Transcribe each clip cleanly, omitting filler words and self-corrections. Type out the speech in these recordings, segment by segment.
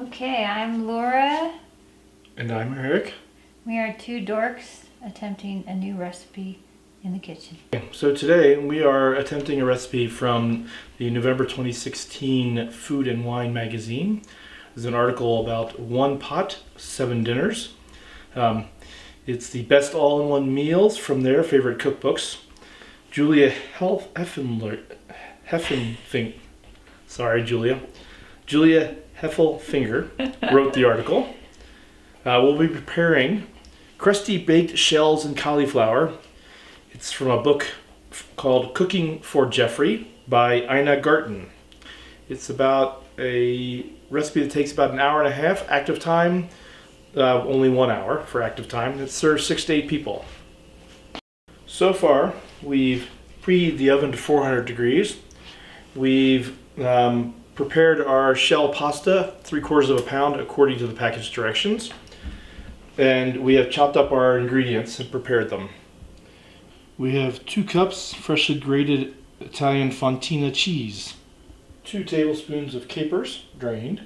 Okay, I'm Laura. And I'm Eric. We are two dorks attempting a new recipe in the kitchen. So today we are attempting a recipe from the November 2016 Food and Wine magazine. There's an article about one pot, 7 dinners. It's the best all-in-one meals from their favorite cookbooks. Julia Heffelfinger wrote the article. We'll be preparing crusty baked shells and cauliflower. It's from a book called Cooking for Jeffrey by Ina Garten. It's about a recipe that takes about an hour and a half. Active time, only 1 hour for active time. It serves 6 to 8 people. So far, we've preheated the oven to 400 degrees. We've prepared our shell pasta, 3/4 pound, according to the package directions. And we have chopped up our ingredients and prepared them. We have 2 cups freshly grated Italian fontina cheese, 2 tablespoons of capers, drained,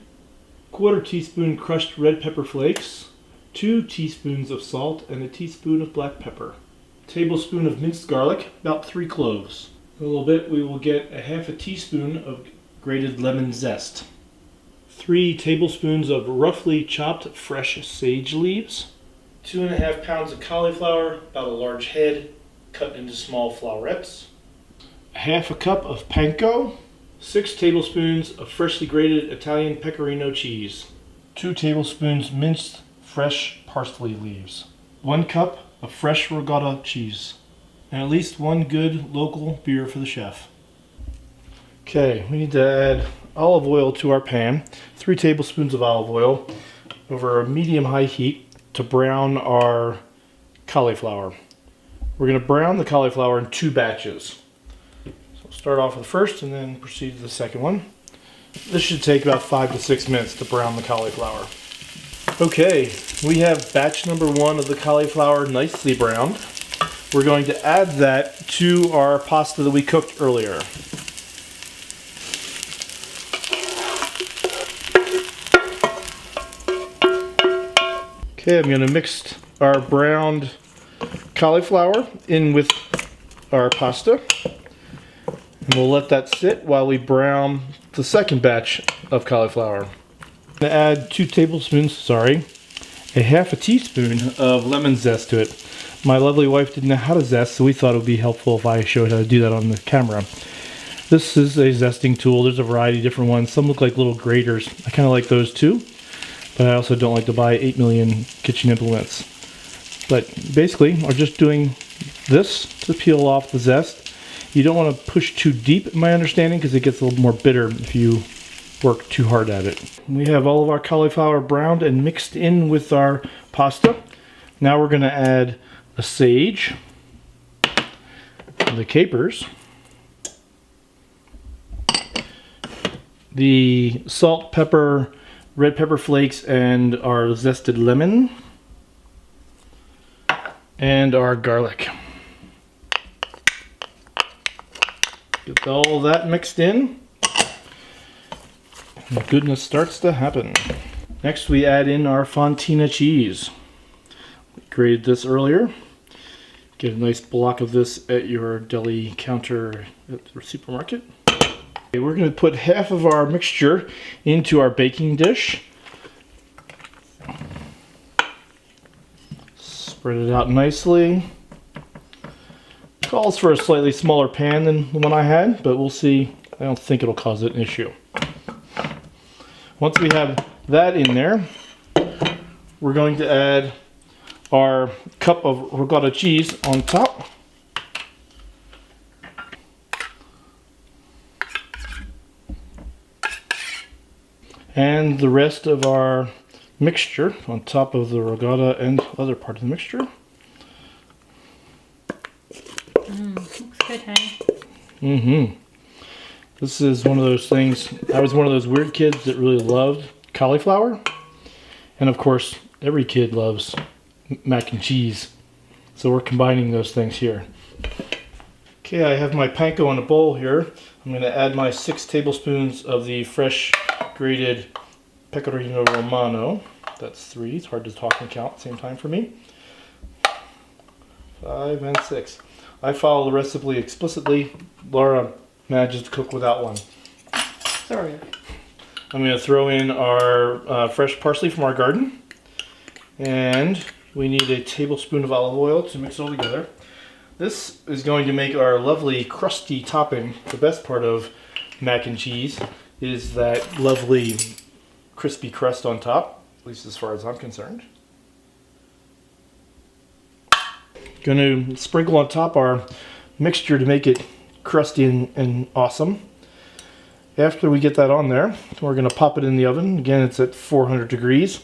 1/4 teaspoon crushed red pepper flakes, 2 teaspoons of salt, and a teaspoon of black pepper. A tablespoon of minced garlic, about 3 cloves. In a little bit we will get a 1/2 teaspoon of grated lemon zest. 3 tablespoons of roughly chopped fresh sage leaves, 2.5 pounds of cauliflower, about a large head, cut into small florets, 1/2 cup of panko, 6 tablespoons of freshly grated Italian pecorino cheese, 2 tablespoons minced fresh parsley leaves, 1 cup of fresh ricotta cheese, and at least 1 good local beer for the chef. Okay, we need to add olive oil to our pan, 3 tablespoons of olive oil over a medium-high heat to brown our cauliflower. We're going to brown the cauliflower in 2 batches. So we'll start off with the first and then proceed to the second one. This should take about 5 to 6 minutes to brown the cauliflower. Okay, we have batch number 1 of the cauliflower nicely browned. We're going to add that to our pasta that we cooked earlier. Okay, I'm going to mix our browned cauliflower in with our pasta. And we'll let that sit while we brown the second batch of cauliflower. I'm going to add 2 tablespoons, a 1/2 teaspoon of lemon zest to it. My lovely wife didn't know how to zest, so we thought it would be helpful if I showed how to do that on the camera. This is a zesting tool. There's a variety of different ones. Some look like little graters. I kind of like those too. But I also don't like to buy 8 million kitchen implements. But basically, we're just doing this to peel off the zest. You don't want to push too deep, in my understanding, because it gets a little more bitter if you work too hard at it. We have all of our cauliflower browned and mixed in with our pasta. Now we're going to add the sage, the capers, the salt, pepper, red pepper flakes, and our zested lemon, and our garlic. Get all that mixed in, and goodness starts to happen. Next we add in our fontina cheese. We grated this earlier. Get a nice block of this at your deli counter at the supermarket. We're going to put half of our mixture into our baking dish. Spread it out nicely. Calls for a slightly smaller pan than the one I had, but we'll see. I don't think it'll cause an issue. Once we have that in there, we're going to add our cup of ricotta cheese on top. And the rest of our mixture on top of the ricotta and other part of the mixture. Looks good, honey. This is one of those things. I was one of those weird kids that really loved cauliflower. And of course, every kid loves mac and cheese. So we're combining those things here. Okay, I have my panko in a bowl here. I'm going to add my 6 tablespoons of the fresh grated Pecorino Romano. That's 3. It's hard to talk and count at the same time for me. 5 and 6. I follow the recipe explicitly. Laura manages to cook without one. Sorry. I'm going to throw in our fresh parsley from our garden. And we need a tablespoon of olive oil to mix it all together. This is going to make our lovely crusty topping. The best part of mac and cheese is that lovely crispy crust on top, at least as far as I'm concerned. Going to sprinkle on top our mixture to make it crusty and awesome. After we get that on there, we're going to pop it in the oven. Again, it's at 400 degrees.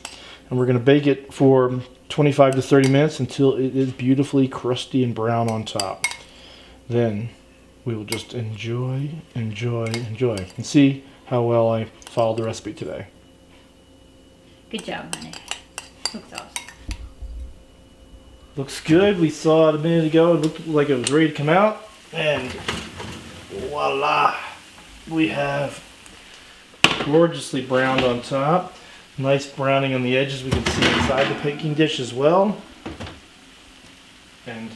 And we're going to bake it for 25 to 30 minutes until it is beautifully crusty and brown on top. Then we will just enjoy, and see how well I followed the recipe today. Good job, honey. Looks awesome. Looks good. We saw it a minute ago. It looked like it was ready to come out. And voila! We have gorgeously browned on top. Nice browning on the edges. We can see inside the baking dish as well. And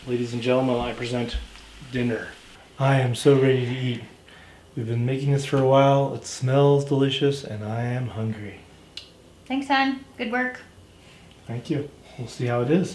ladies and gentlemen, I present dinner. I am so ready to eat. We've been making this for a while. It smells delicious and I am hungry. Thanks, hon. Good work. Thank you. We'll see how it is.